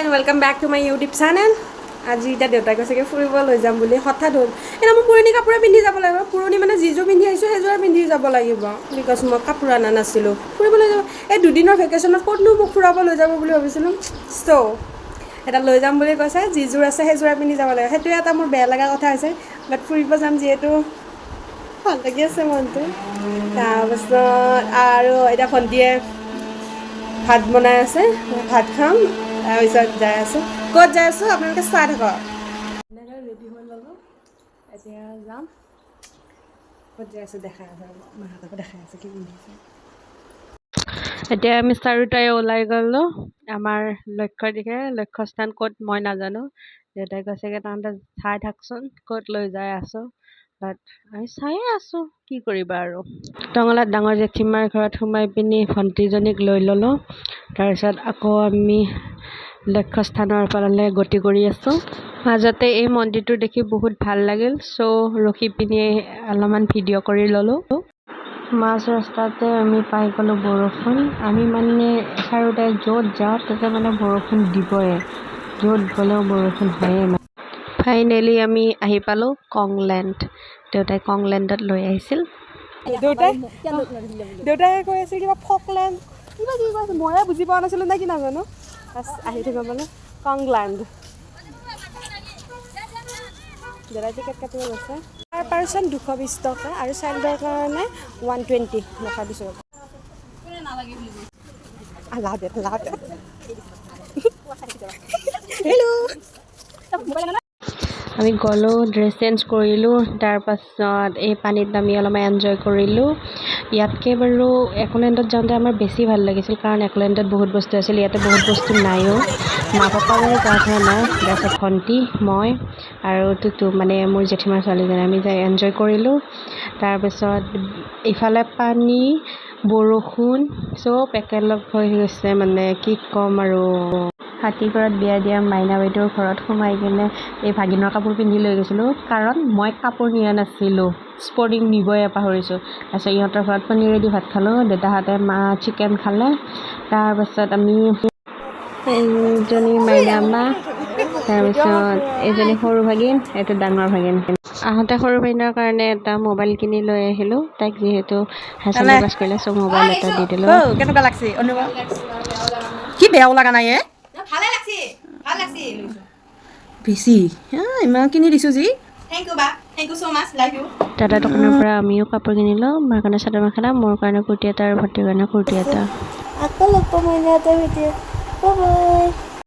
And welcome back to my YouTube channel. আজি এতিয়া দেউতাই কৈছে কি ফুৰিব লৈ যাম বুলি হঠাৎ হ'ল। এতিয়া মই পুৰণি কাপোৰে পিন্ধি যাব লাগিব, পুৰণি মানে যিযোৰ পিন্ধি আহিছোঁ সেইযোৰে পিন্ধি যাব লাগিব। বিকজ মই কাপোৰ অনা নাছিলোঁ, ফুৰিবলৈ যাব। এই দুদিনৰ ভেকেশ্যনত ক'তনো মোক ফুৰাব লৈ যাব বুলি ভাবিছিলোঁ। চ' এটা লৈ যাম বুলি কৈছে, যিযোৰ আছে সেইযোৰে পিন্ধি যাব লাগিব। সেইটোৱে এটা মোৰ বেয়া লগা কথা হৈছে, বাট ফুৰিব যাম যিহেতু ভাল লাগি আছে মনটো। তাৰপাছত আৰু এতিয়া ভণ্টিয়ে ভাত বনাই আছে, ভাত খাম। তাৰপিছত যাই আছোঁ, ক'ত যাই আছোঁ আপোনালোকে চাই থাকক। এনেকৈ ৰেডি হৈ ল'লোঁ, এতিয়া যাম। ক'ত যাই আছোঁ দেখাই আছে, মাহঁতকো দেখাই আছে কি পিন্ধিছে। এতিয়া আমি চাৰিওটাই ওলাই গ'লোঁ আমাৰ লক্ষ্যৰ দিশে। লক্ষ্যস্থান ক'ত মই নাজানো, দেউতাই কৈছেগৈ তহঁতে চাই থাকচোন ক'ত লৈ যাই আছোঁ। বাট আমি চায়ে আছোঁ, কি কৰিবা আৰু। টঙলাত ডাঙৰ জেঠীমাৰ ঘৰত সোমাই পিনি ভণ্টিজনীক লৈ ল'লোঁ। তাৰপিছত আকৌ আমি লক্ষ্যস্থানৰ ফালে গতি কৰি আছোঁ। মাজতে এই মন্দিৰটো দেখি বহুত ভাল লাগিল, চ' ৰখি পিনি অলপমান ভিডিঅ' কৰি ল'লোঁ। মাজ ৰাস্তাতে আমি পাই গ'লোঁ বৰষুণ। আমি মানে চাৰিওটাই য'ত যাওঁ তাতে মানে বৰষুণ দিবই, য'ত গ'লেও বৰষুণ হয়েই। ফাইনেলি আমি আহি পালোঁ কংলেণ্ড। দেউতাই কংলেণ্ডত লৈ আহিছিল। দেউতাই কৈ আছিল কিবা ফকলেণ্ড কিবা কিবি কৈছিল, ময়ে বুজি পোৱা নাছিলোঁ নে কি নাজানো। আহি থাকোঁ মানে কংলেণ্ড। দেউতাই টিকেট কাটিব গৈছে। পাৰ পাৰ্চন 220 টকা আৰু চাইল্ডৰ কাৰণে 120 লেখা দিছোঁ। আমি গ'লোঁ, ড্ৰেছ চেঞ্জ কৰিলোঁ। তাৰপাছত এই পানীত নামি অলপমান এনজয় কৰিলোঁ। ইয়াতকৈ বাৰু একলেণ্ডত যাওঁতে আমাৰ বেছি ভাল লাগিছিল, কাৰণ একলেণ্ডত বহুত বস্তু আছিল, ইয়াতে বহুত বস্তু নাইও। মা পাপা বাৰু গা ধোৱা নাই। তাৰপিছত ভণ্টি, মই আৰু টুটু মানে মোৰ জেঠীমাৰ ছোৱালীজনী, আমি যাই এনজয় কৰিলোঁ। তাৰপিছত ইফালে পানী, বৰষুণ চব একেলগ হৈ গৈছে, মানে কি ক'ম আৰু। হাতীঘৰত বিয়া দিয়া মাইনা বাইদেউৰ ঘৰত সোমাই কিনে এই ভাগিনৰ কাপোৰ পিন্ধি লৈ গৈছিলোঁ, কাৰণ মই কাপোৰ নিয়া নাছিলোঁ, স্পৰ্টিং নিবই পাহৰিছোঁ। তাৰপিছত ইহঁতৰ ঘৰত পনীৰেদি ভাত খালোঁ, দেউতাহঁতে চিকেন খালে। তাৰপাছত আমি এইজনী মাইনা মা, তাৰপিছত এইজনী সৰু ভাগিন, এইটো ডাঙৰ ভাগিন। আহোঁতে সৰু ভাগিনৰ কাৰণে এটা মোবাইল কিনি লৈ আহিলোঁ, তাইক যিহেতু হায়াৰ ছেকেণ্ডেৰী পাছ কৰিলে, চ' মোবাইল এটা দি দিলোঁ। কেনেকুৱা লাগছে অনুভৱ? কি বেয়াও লগা নাই? ভালে লাগছে, ভাল লাগছে। বেছি ইমান কিনি দিছোঁ যি। থেংক ইউ বা, thank you so' much, love you. দাদা দোকানৰ পৰা আমিও কাপোৰ কিনিলোঁ। মাৰ কাৰণে চাদৰ মেখেলা, মোৰ কাৰণে কুৰ্তি এটা আৰু ভণ্টিৰ কাৰণে কুৰ্তি এটা। আকৌ লগ পাম এটা ভিডিঅ'। Bye bye.